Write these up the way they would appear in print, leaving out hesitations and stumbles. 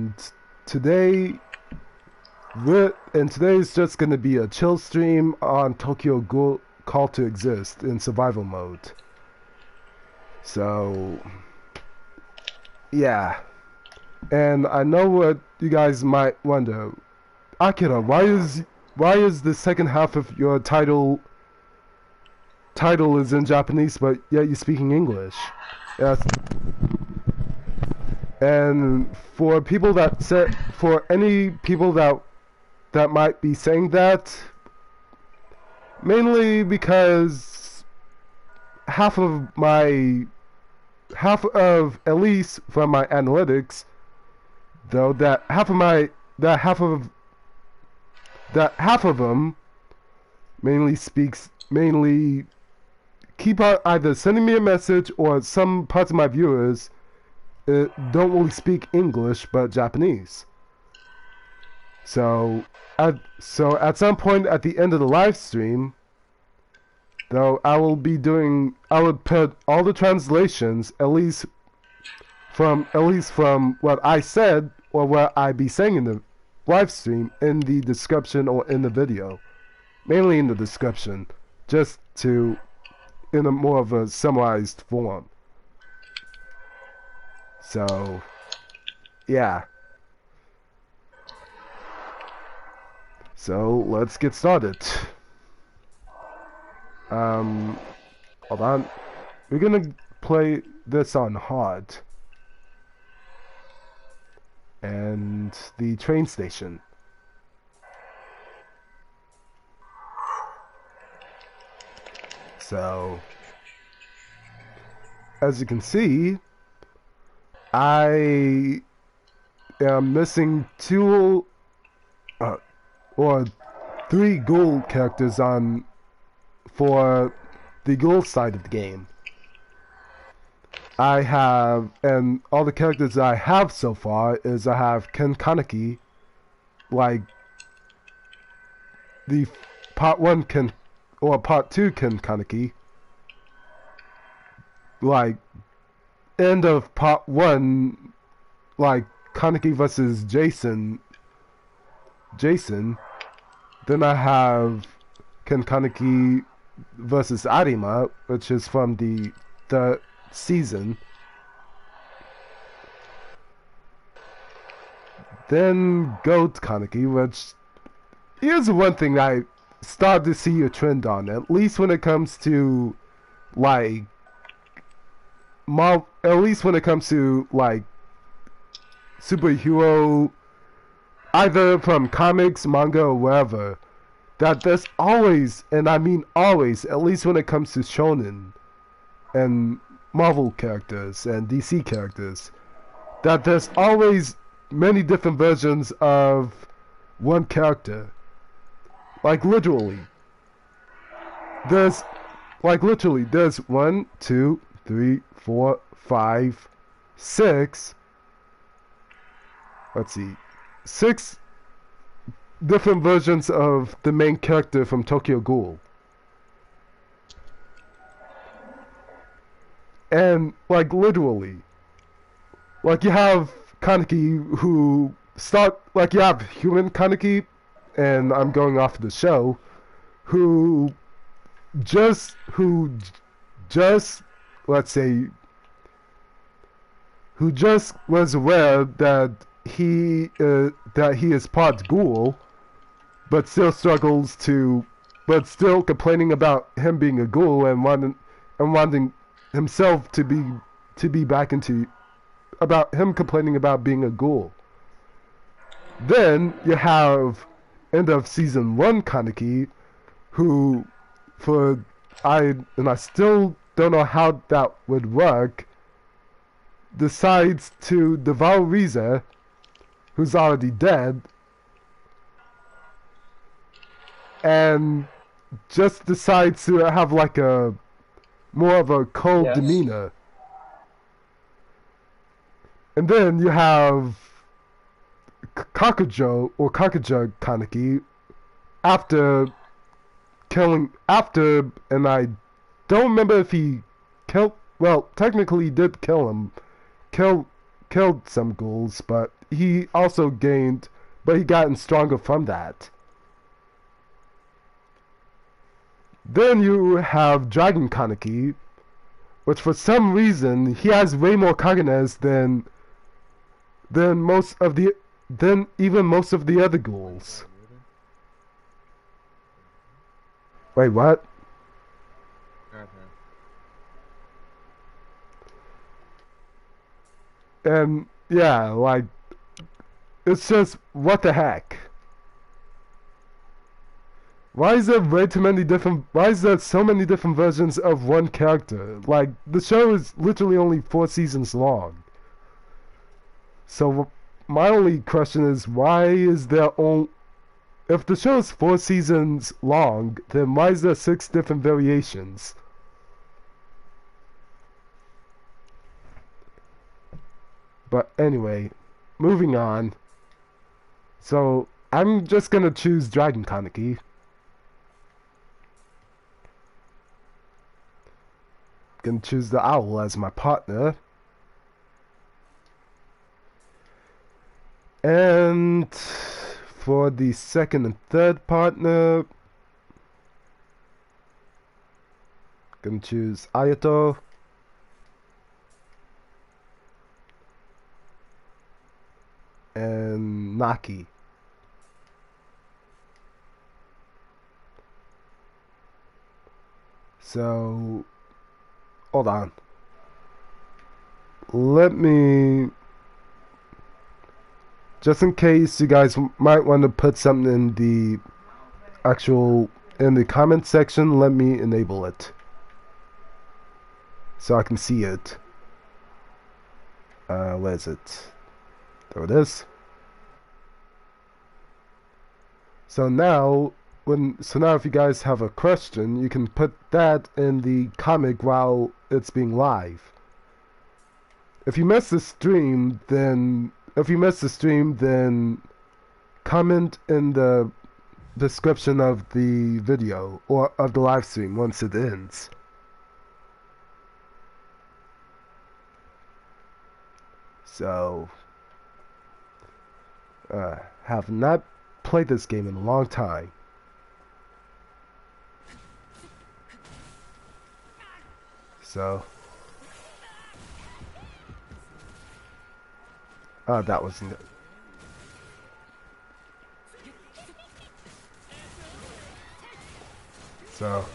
and today today's just gonna be a chill stream on Tokyo Ghoul Call to Exist in survival mode. So yeah, and I know what you guys might wonder, Akira, why is the second half of your title is in Japanese, but yet you're speaking English? Yes. And for any people that might be saying that, mainly because half of at least from my analytics, though, that half of them mainly keep out either sending me a message, or some parts of my viewers don't really speak English but Japanese. So at some point at the end of the live stream, though, I will put all the translations, at least from what I said or what I be saying in the live stream, in the description or in the video, mainly in the description, just in a more of a summarized form. So yeah. So let's get started. Hold on. We're gonna play this on hard. And the train station. So as you can see, I am missing two or three ghoul characters for the ghoul side of the game. And all the characters I have so far is I have Ken Kaneki, like the part 1 or part 2 Ken Kaneki, like end of part 1, like Kaneki versus Jason. Then I have Ken Kaneki versus Arima, which is from the third season. Then Goat Kaneki, which here's one thing I started to see a trend on, at least when it comes to like superhero, either from comics, manga, or wherever, that there's always, and I mean always, at least when it comes to shonen and Marvel characters and DC characters, that there's always many different versions of one character. Like literally, there's 1, 2, 3, 4, 5, 6. Let's see. 6 different versions of the main character from Tokyo Ghoul. And like literally, like you have Kaneki you have human Kaneki, and I'm going off the show, who just was aware that he is part ghoul, but still complaining about him being a ghoul and wanting himself to be back into, about him complaining about being a ghoul. Then you have end of season 1 Kaneki, who I still don't know how that would work, decides to devour Riza, who's already dead, and just decides to have like a more of a cold demeanor. And then you have Kakujo Kaneki, and I don't remember if he killed, well, technically he did killed some ghouls, but he also gained, but he gotten stronger from that. Then you have Dragon Kaneki, which for some reason he has way more Kagenes than even most of the other ghouls. Wait, what? And yeah, like, it's just, what the heck? Why is there so many different versions of one character? Like, the show is literally only 4 seasons long. So my only question is, why is there only... If the show is 4 seasons long, then why is there 6 different variations? But anyway, moving on. So, I'm just gonna choose Dragon Kaneki. Gonna choose the owl as my partner. And for the second and third partner, gonna choose Ayato. And Naki. So, hold on. Let me, just in case you guys might want to put something in the comment section, let me enable it so I can see it. Where is it? There it is. So now if you guys have a question, you can put that in the comic while it's being live. If you miss the stream, then comment in the description of the video or of the live stream once it ends. So, have not played this game in a long time. So, that wasn't it. So,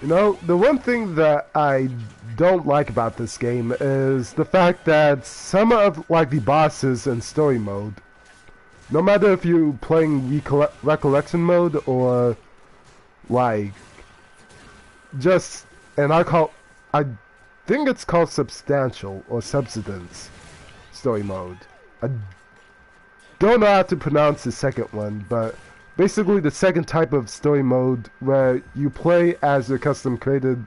you know, the one thing that I don't like about this game is the fact that some of, like, the bosses in story mode, no matter if you're playing recollection mode or, like, just, and I think it's called substantial or substance story mode. I don't know how to pronounce the second one, but basically the second type of story mode where you play as your custom created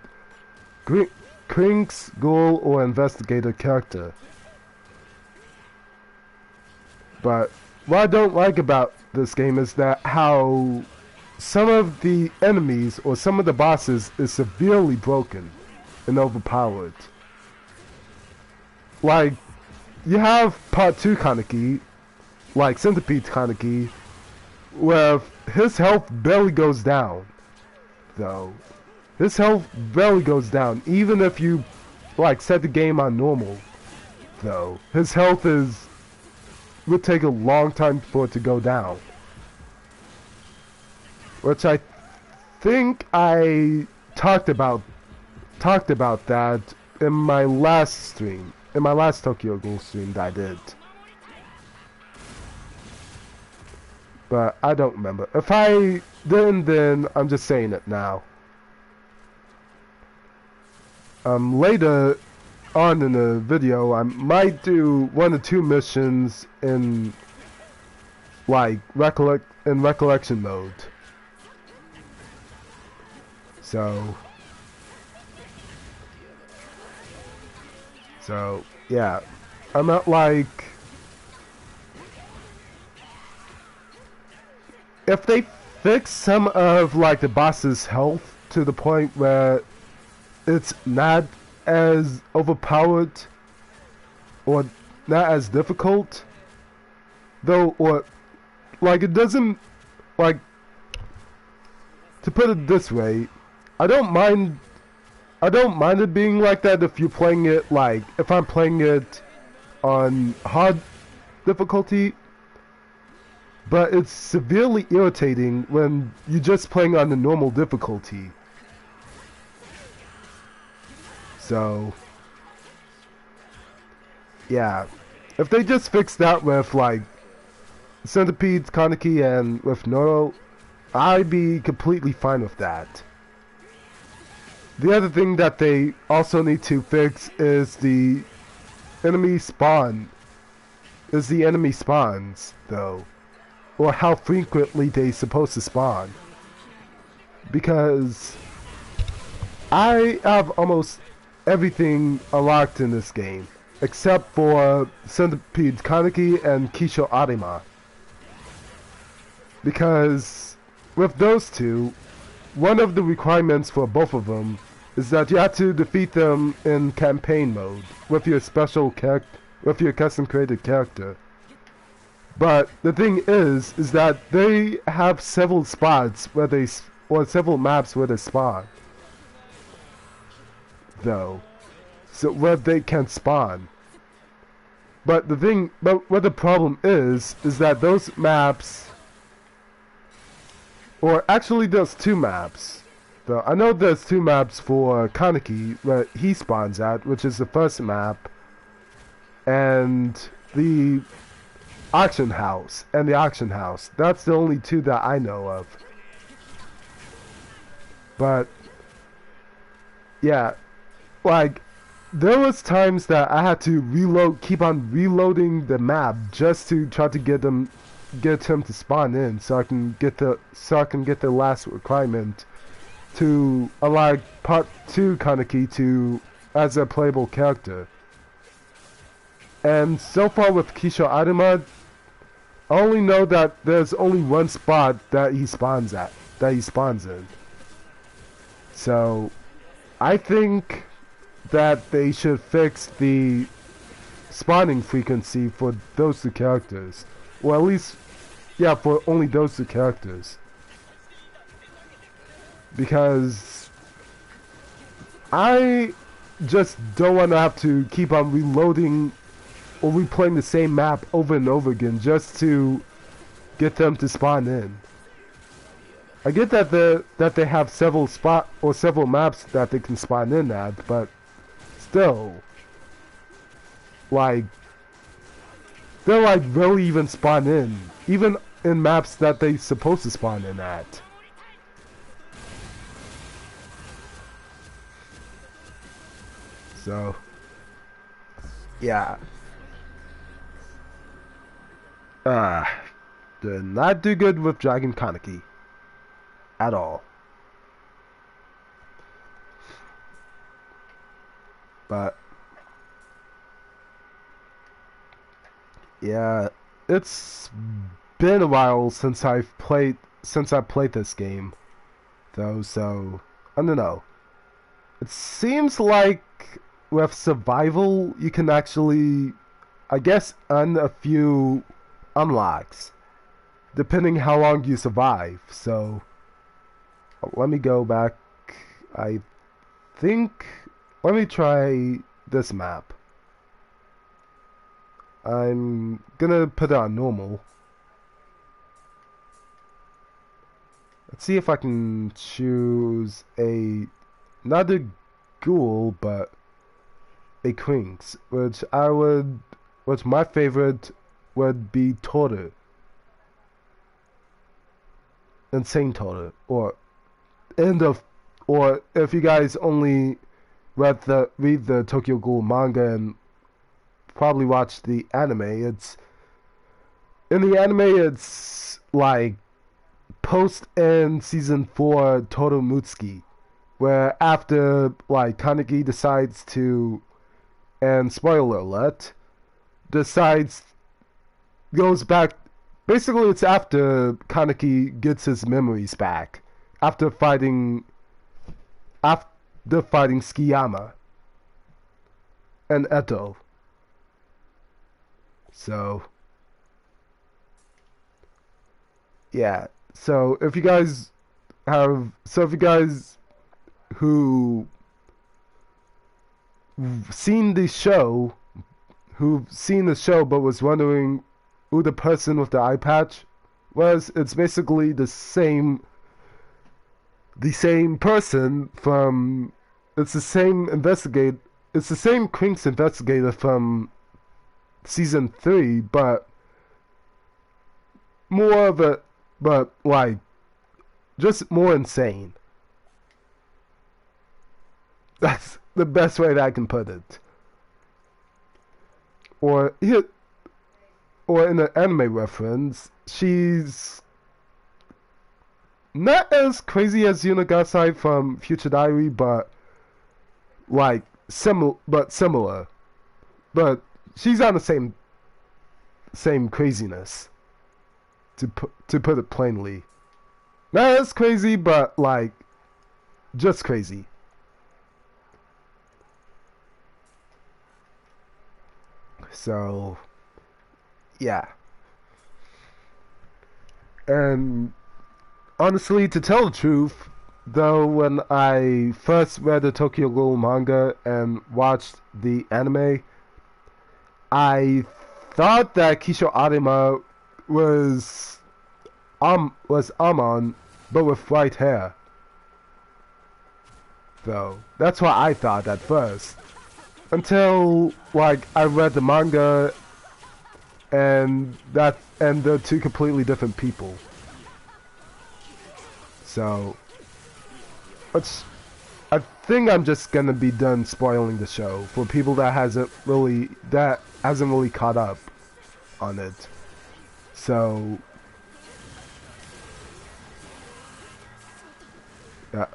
Krinks, Ghoul, or Investigator character. But what I don't like about this game is that how some of the enemies or some of the bosses is severely broken and overpowered. Like, you have Part 2 Kaneki, like Centipede Kaneki, where his health barely goes down, though. His health barely goes down, even if you, like, set the game on normal, though. His health would take a long time for it to go down. Which I think I talked about that in my last stream, in my last Tokyo Ghoul stream that I did. But I don't remember. If I didn't, then I'm just saying it now. Later on in the video, I might do 1 or 2 missions in, like, recollection mode. So yeah, I'm not like, if they fix some of, like, the boss's health to the point where it's not as overpowered or not as difficult, though, or like it doesn't, like, to put it this way, I don't mind it being like that if you're playing it, like, if I'm playing it on hard difficulty, but it's severely irritating when you're just playing on the normal difficulty. So, yeah, if they just fix that with, like, Centipede, Kaneki, and with Noro, I'd be completely fine with that. The other thing that they also need to fix is the enemy spawn. Is the enemy spawns, though. Or how frequently they're supposed to spawn. Because I have almost everything unlocked in this game. Except for Centipede Kaneki and Kisho Arima. Because with those two, one of the requirements for both of them is that you have to defeat them in campaign mode with your special character, with your custom created character. But the thing is that they have several spots where they, or several maps where they spawn, though, so where they can spawn. But the thing, but what the problem is that those maps, or actually there's two maps. Though I know there's two maps for Kaneki where he spawns at, which is the first map, and the auction house, and the auction house. That's the only two that I know of. But yeah, like there was times that I had to reload, keep on reloading the map just to try to get him to spawn in, so I can get the last requirement to allow part 2 Kaneki to as a playable character. And so far with Kisho Arima, I only know that there's only one spot that he spawns at, that he spawns in. So I think that they should fix the spawning frequency for those two characters, or at least, yeah, for only those two characters. Because I just don't want to have to keep on reloading or replaying the same map over and over again just to get them to spawn in. I get that they have several several maps that they can spawn in at, but still, like, they're like rarely even spawn in, even in maps that they supposed to spawn in at. So, yeah. Did not do good with Dragon Kaneki. At all. But, yeah, it's been a while since I played this game, though, so, I don't know. It seems like with survival, you can actually, I guess, earn a few unlocks, depending how long you survive. So, let me go back. I think, let me try this map. I'm gonna put it on normal. Let's see if I can choose not a ghoul, but a Quinks, which my favorite would be Toru. Insane Toru, or if you guys only read the Tokyo Ghoul manga and probably watch the anime, it's like post-end season 4 Toru Mutsuki, where after like Kaneki decides to, and spoiler alert, goes back. Basically, it's after Kaneki gets his memories back after fighting they're fighting Tsukiyama and Eto. So yeah, so if you guys who've seen the show but was wondering who the person with the eye patch was, it's basically the same person from, it's the same Krinks investigator from season 3, but more of a, but like, just more insane. That's the best way that I can put it. Or in an anime reference, she's not as crazy as Yunagasai from Future Diary, but like similar. But she's on the same craziness. To put it plainly, not as crazy, but like just crazy. So yeah. And honestly, to tell the truth, though, when I first read the Tokyo Ghoul manga and watched the anime, I thought that Kisho Arima was Amon, but with white hair. Though that's what I thought at first, until like I read the manga, and they're two completely different people. So I think I'm just gonna be done spoiling the show for people that hasn't really caught up on it. So yeah.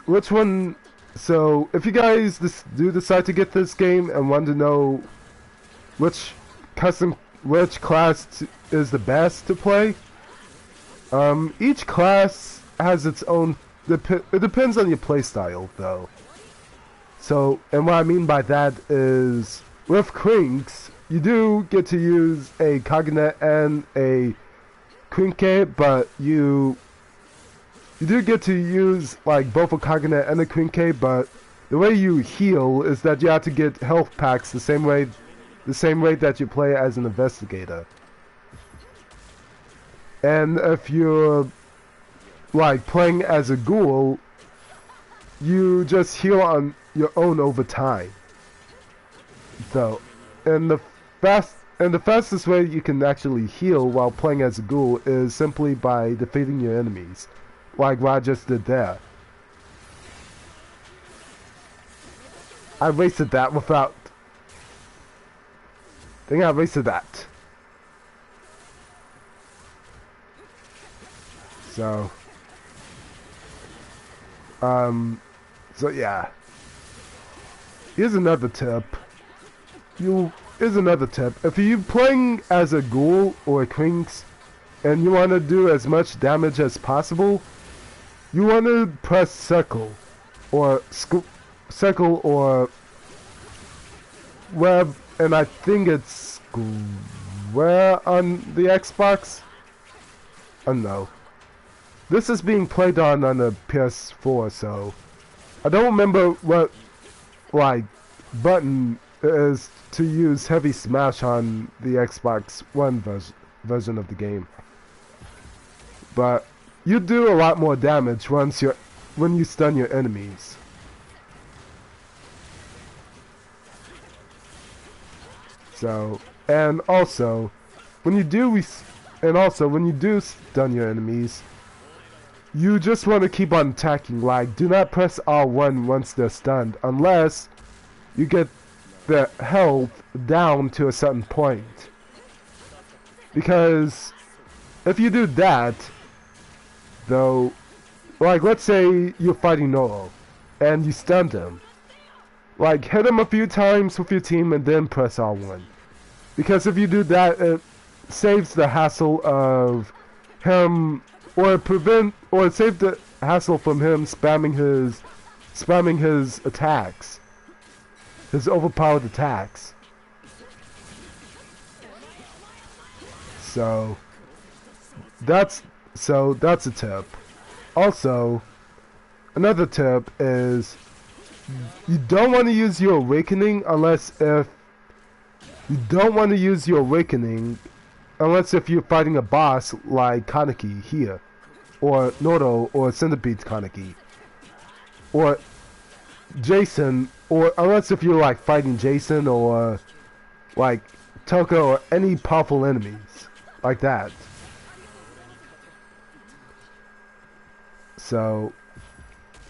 Which one? So if you guys do decide to get this game and want to know which class is the best to play, each class has its own. It depends on your playstyle, though. So, and what I mean by that is, with Krinks, you do get to use a Kagane and a Krinke, but you do get to use like both a Kagane and a Krinke, but the way you heal is that you have to get health packs the same way that you play as an investigator. And if you're like playing as a ghoul, you just heal on your own over time. So, and the fastest way you can actually heal while playing as a ghoul is simply by defeating your enemies, like what I just did there. I wasted that without... I think I wasted that. So... so yeah. Here's another tip. If you're playing as a ghoul or a Krinks and you want to do as much damage as possible, you want to press circle or web, and I think it's square on the Xbox. I don't know. This is being played on the PS4, so I don't remember what like button is to use heavy smash on the Xbox One version of the game. But you do a lot more damage when you stun your enemies. So, and also when you do stun your enemies, you just want to keep on attacking. Like, do not press R1 once they're stunned unless you get the health down to a certain point. Because if you do that, though, like let's say you're fighting Noro and you stunned him, like hit him a few times with your team and then press R1. Because if you do that, it saves the hassle of him or save the hassle from him spamming his attacks, his overpowered attacks. So that's a tip. Also, another tip is you don't want to use your awakening unless if you're fighting a boss like Kaneki here, or Noto, or Centipede Kaneki, or Jason, or unless if you're like fighting Jason or like Toko or any powerful enemies like that. So,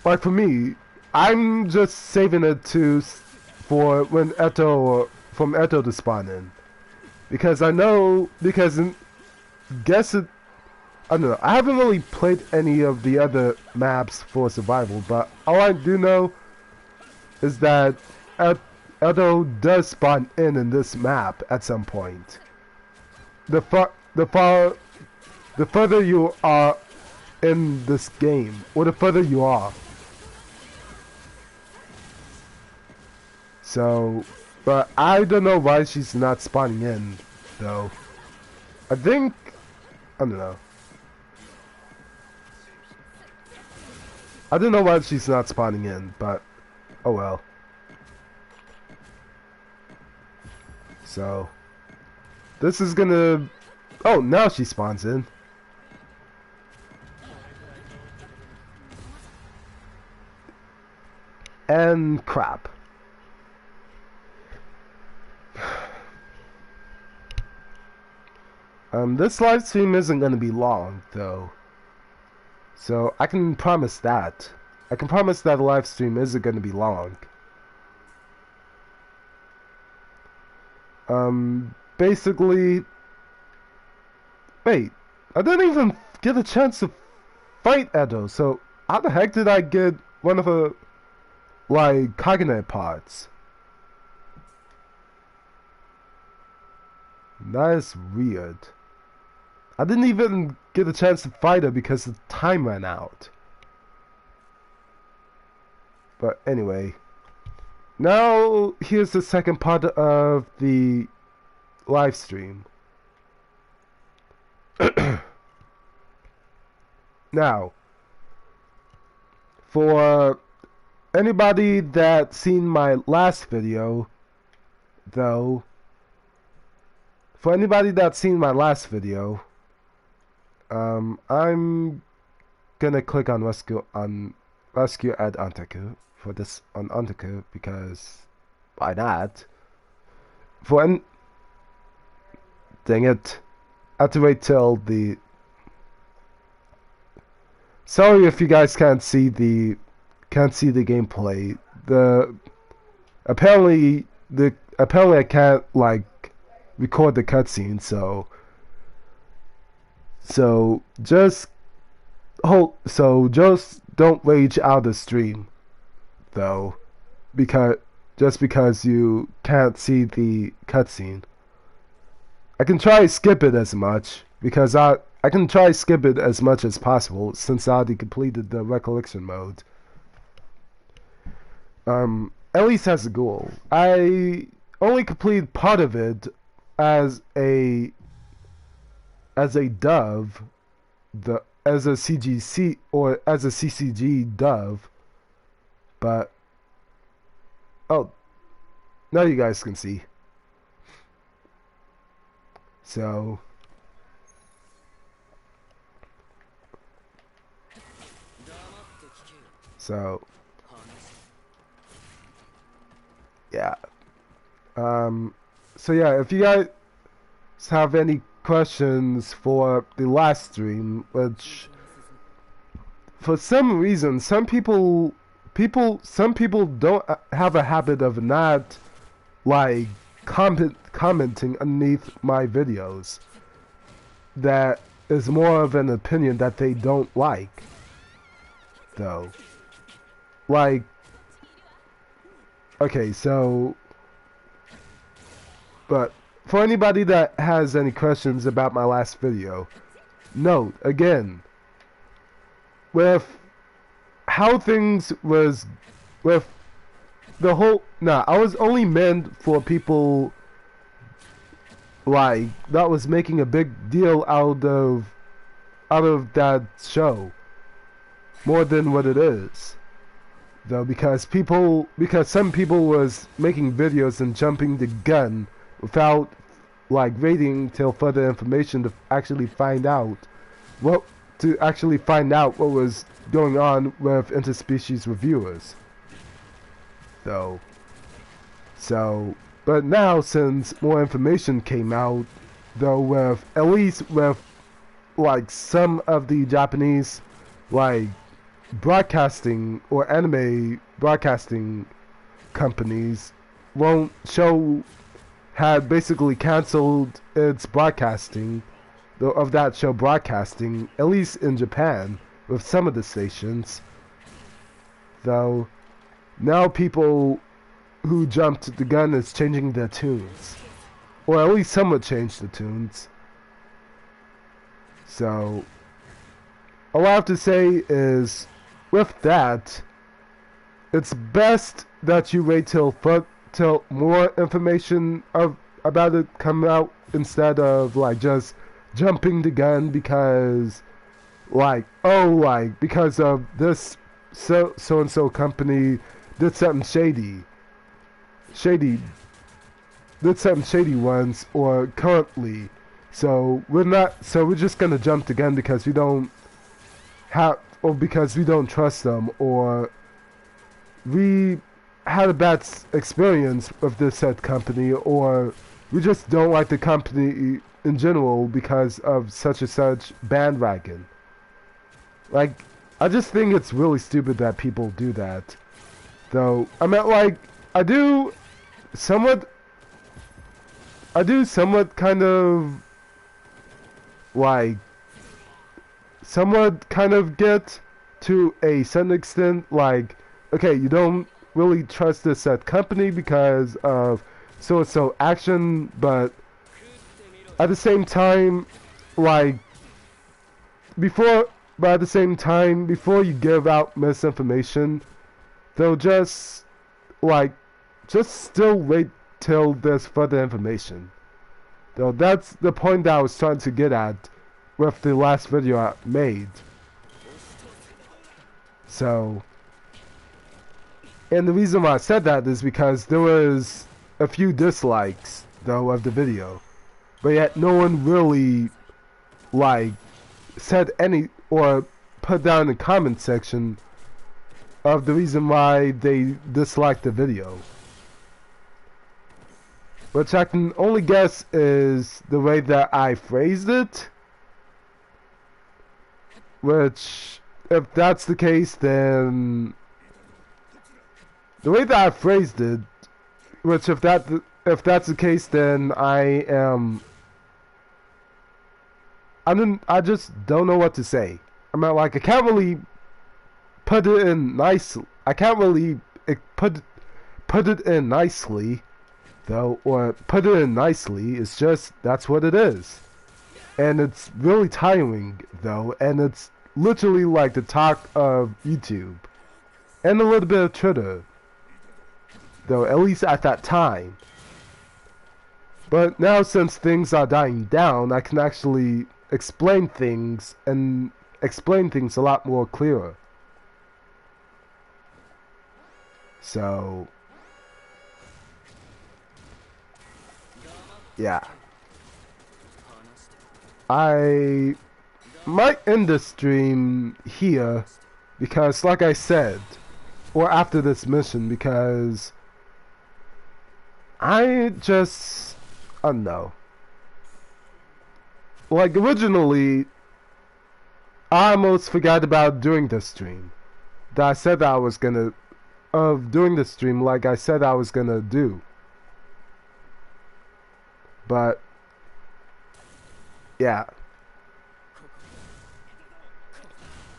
like for me, I'm just saving it for when from Eto to spawn in, because I don't know, I haven't really played any of the other maps for survival, but all I do know is that Eto does spawn in this map at some point. The further you are in this game, or the further you are. So, but I don't know why she's not spawning in, though. I don't know. I don't know why she's not spawning in, but oh well. So, this is gonna... Oh, now she spawns in. And crap. This live stream isn't gonna be long, though. So, I can promise that. I can promise that the live stream isn't gonna be long. Basically... Wait, I didn't even get a chance to fight Edo, so how the heck did I get one of her, like, Kagane parts? That is weird. I didn't even get a chance to fight her because the time ran out. But anyway, now here's the second part of the live stream. Now, for anybody that's seen my last video, though, I'm gonna click on rescue at Antaku for this on Antaku, because why not? Dang it. I have to wait till the... Sorry if you guys can't see the gameplay. Apparently I can't like record the cutscene, so just don't rage out the stream, though, because you can't see the cutscene. I can try to skip it as much, because I can try to skip it as much as possible, since I already completed the recollection mode. At least as a goal. I only completed part of it as a dove, as a CGC or as a CCG dove, but oh, now you guys can see. So yeah. So yeah, if you guys have any questions for the last stream, which for some reason some people don't have a habit of not like commenting underneath my videos. That is more of an opinion that they don't like, though. Like, okay, so, but for anybody that has any questions about my last video, note again, with how things was with the whole. Nah, I was only meant for people like that was making a big deal out of that show more than what it is, though, because some people was making videos and jumping the gun without like waiting till further information to actually find out what was going on with interspecies reviewers. Though, but now, since more information came out, though, with at least with like some of the Japanese like broadcasting or anime broadcasting companies had basically canceled its broadcasting of that show broadcasting, at least in Japan, with some of the stations. Though now people who jumped the gun is changing their tunes, or at least somewhat changed the tunes. So all I have to say is, with that, it's best that you wait till more information about it come out, instead of like just jumping the gun because because of this so and so company did something shady once or currently, so we're just gonna jump the gun because we don't trust them, or we had a bad experience with this said company, or we just don't like the company in general because of such and such bandwagon. Like, I just think it's really stupid that people do that. Though, I mean, like, I do somewhat kind of get to a certain extent, like, okay, you don't really trust this said company because of so and so action, but at the same time, before you give out misinformation, they'll just still wait till there's further information. Though that's the point that I was trying to get at with the last video I made. So, and the reason why I said that is because there was a few dislikes, though, of the video, but yet no one really said any or put down in the comment section of the reason why they disliked the video, which I can only guess is the way that I phrased it, which, if that's the case, then the way that I phrased it, which if that's the case, then I just don't know what to say. I mean, like, I can't really put it in nicely. I can't really put it in nicely, though, or put it in nicely. It's just, that's what it is. And it's really tiring, though, and it's literally like the talk of YouTube. And a little bit of Twitter, though, at least at that time. But now, since things are dying down, I can actually explain things a lot more clearer. So, yeah. I might end the stream here because, like I said, or after this mission, because I don't know. Like, originally, I almost forgot about doing this stream. That I said that I was gonna, doing this stream like I said I was gonna do. But, yeah.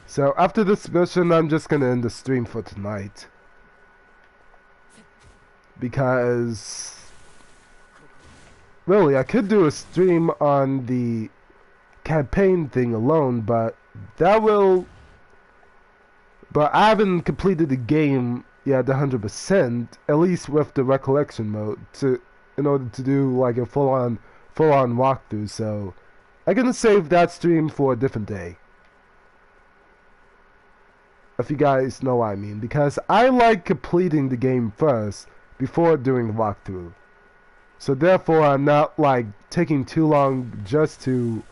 So, after this mission, I'm just gonna end the stream for tonight. Because, really, I could do a stream on the campaign thing alone, but that will But I haven't completed the game yet 100%, at least with the recollection mode, in order to do like a full-on walkthrough. So I'm gonna save that stream for a different day, if you guys know what I mean, because I like completing the game first before doing the walkthrough. So therefore, I'm not like taking too long just to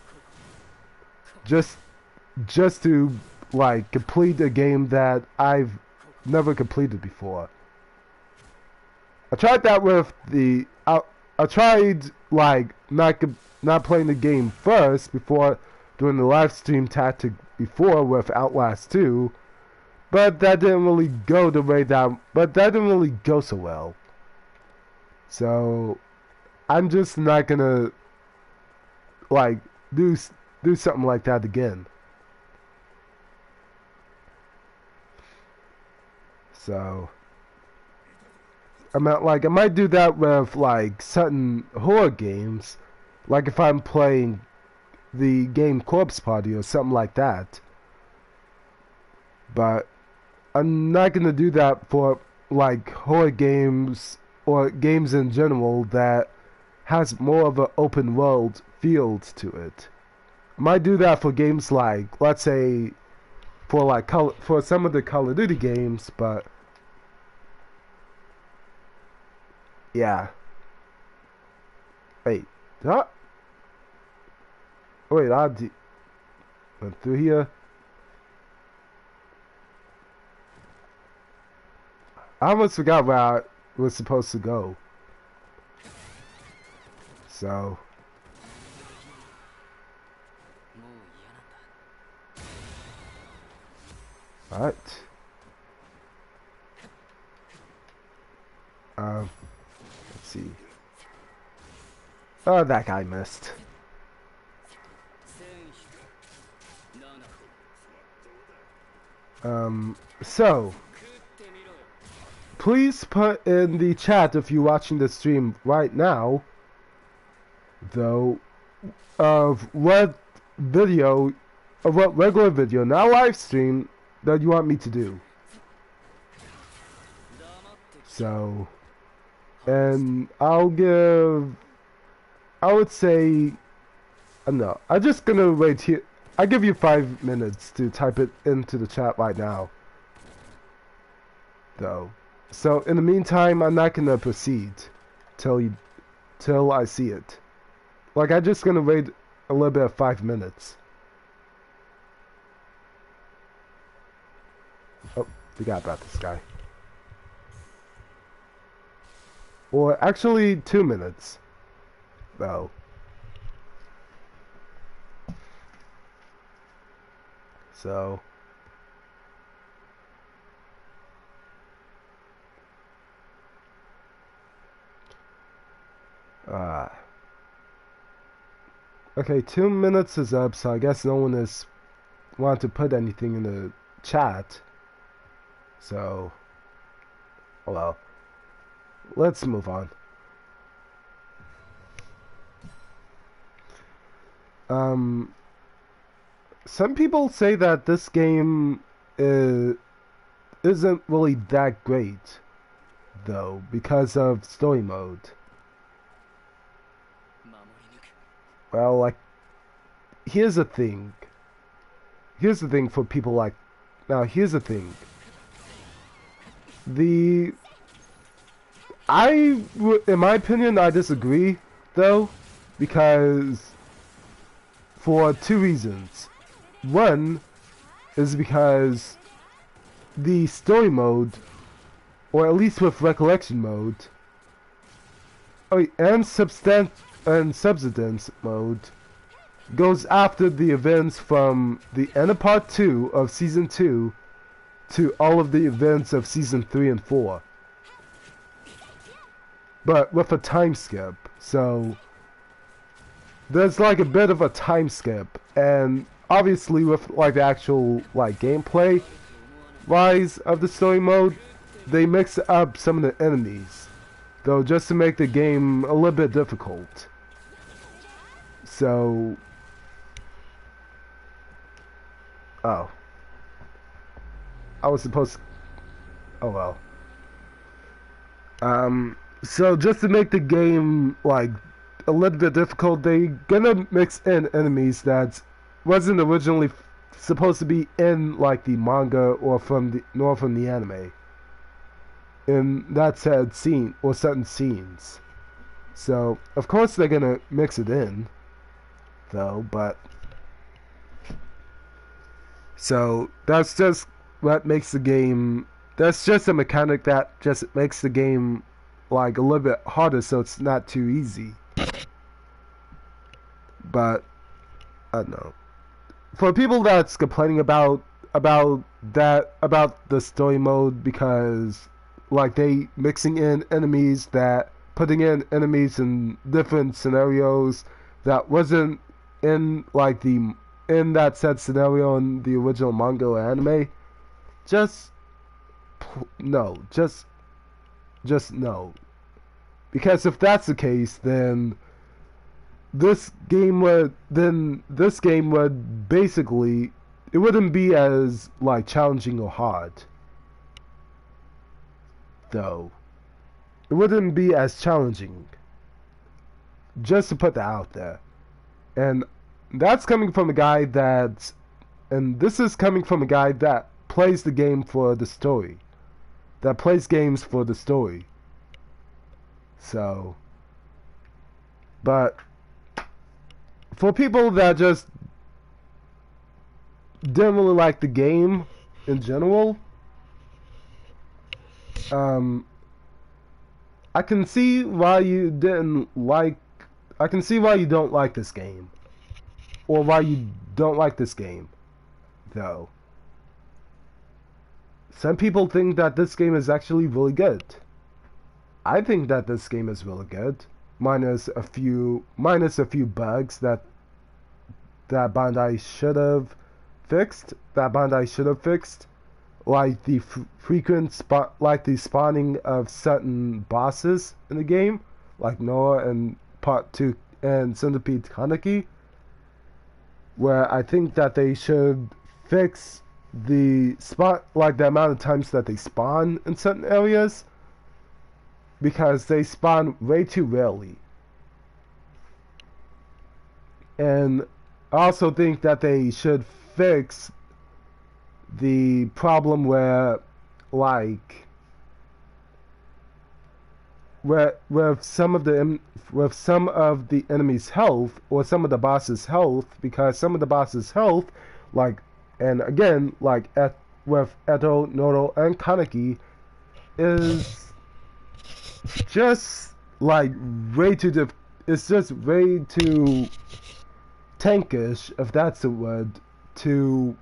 like complete a game that I've never completed before. I tried that with the I tried like not playing the game first before doing the live stream tactic before with Outlast 2, but that didn't really go the way that didn't really go so well. So I'm just not gonna like do something like that again. So I might do that with like certain horror games, like if I'm playing the game Corpse Party or something like that. But I'm not gonna do that for like horror games or games in general that has more of an open world feel to it. I might do that for games like, let's say, for some of the Call of Duty games, but yeah. Wait, I went through here. I almost forgot where I was supposed to go. So alright. Let's see. Oh, that guy missed. So please put in the chat if you're watching the stream right now, though, of what regular video, not live stream, that you want me to do. So, and I would say, no, I'm just gonna wait here. I give you 5 minutes to type it into the chat right now, though. So in the meantime, I'm not gonna proceed till I see it. Like, I'm just gonna wait a little bit of 5 minutes. Oh, forgot about this guy. Or actually 2 minutes, though. So okay, 2 minutes is up, so I guess no one is want to put anything in the chat. So, oh well, let's move on. Some people say that this game isn't really that great, though, because of story mode. Well, like, here's the thing. Here's the thing for people like... Now, here's the thing. In my opinion, I disagree, though, because... for 2 reasons. One is because the story mode, or at least with recollection mode, and subsistence mode, goes after the events from the end of part 2 of season 2 to all of the events of season 3 and 4, but with a time skip. So there's like a bit of a time skip, and obviously with like the actual like gameplay wise of the story mode, they mix up some of the enemies, though, just to make the game a little bit difficult. So I was supposed to... Oh well. So just to make the game, like, a little bit difficult, they gonna mix in enemies that wasn't originally supposed to be in, like, the manga or from the anime. In that said scene, or certain scenes. So, of course they're gonna mix it in, though, but... So, that's just what makes the game... That's just a mechanic that just makes the game, like, a little bit harder, so it's not too easy. But, I don't know. For people that's complaining about the story mode, because, like, they mixing in enemies that... Putting in enemies in different scenarios that wasn't in, like, in that said scenario in the original manga or anime, just no. Because if that's the case, then this game would basically, it wouldn't be as, like, challenging or hard, though. It wouldn't be as challenging. Just to put that out there. And that's coming from a guy that... And this is coming from a guy that plays the game for the story. That plays games for the story. So... But... For people that just... didn't really like the game in general... I can see why you don't like this game. Or why you don't like this game, though. Some people think that this game is actually really good. I think that this game is really good. Minus a few bugs that Bandai should have fixed. Like the the spawning of certain bosses in the game, like Noah and Part 2 and Centipede Kaneki, where I think that they should fix the amount of times that they spawn in certain areas, because they spawn way too rarely. And I also think that they should fix the problem where, like, with some of the enemy's health, or some of the boss's health, because some of the boss's health, like, and again, like with Eto, Noto, and Kaneki, is just, like, it's just way too tankish, if that's the word, to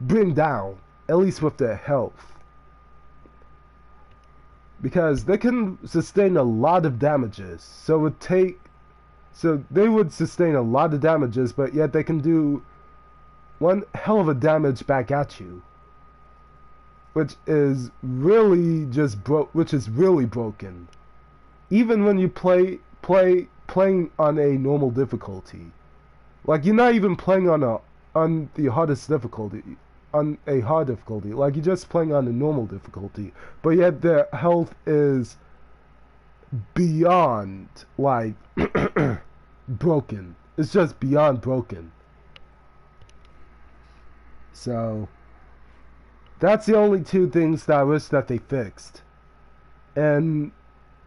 bring down, at least with their health. Because they can sustain a lot of damages, so they would sustain a lot of damages, but yet they can do one hell of a damage back at you, which is really broken. Even when you playing on a normal difficulty, like, you're not even playing on the hardest difficulty, on a hard difficulty, like, you're just playing on a normal difficulty, but yet their health is beyond, like, broken. It's just beyond broken. So, that's the only two things that I wish that they fixed. And,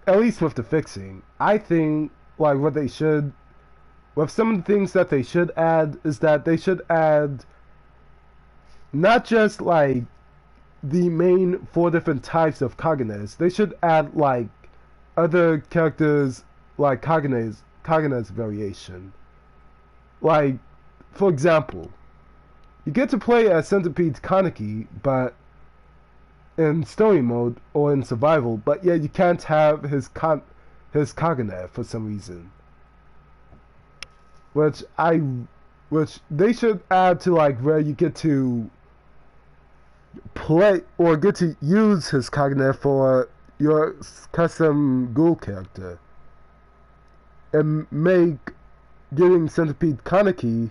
at least with the fixing, I think, like, with some of the things that they should add, is that they should add not just, like, the main 4 different types of Kagenes. They should add, like, other characters, like Kagene's variation. Like, for example, you get to play as Centipede Kaneki, but in story mode or in survival, but yeah, you can't have his Kagane for some reason. Which they should add to, like, where you get to play or get to use his Kagane for your custom GHOUL character, and make getting Centipede Kaneki,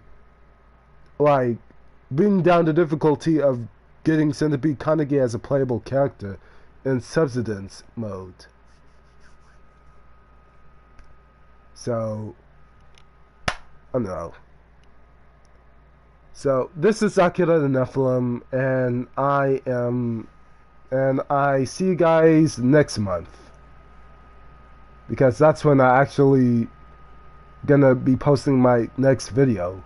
like, bring down the difficulty of getting Centipede Kaneki as a playable character in subsistence mode. So, I don't know. So, this is Akirathenephilim, and I see you guys next month. Because that's when I actually gonna be posting my next video.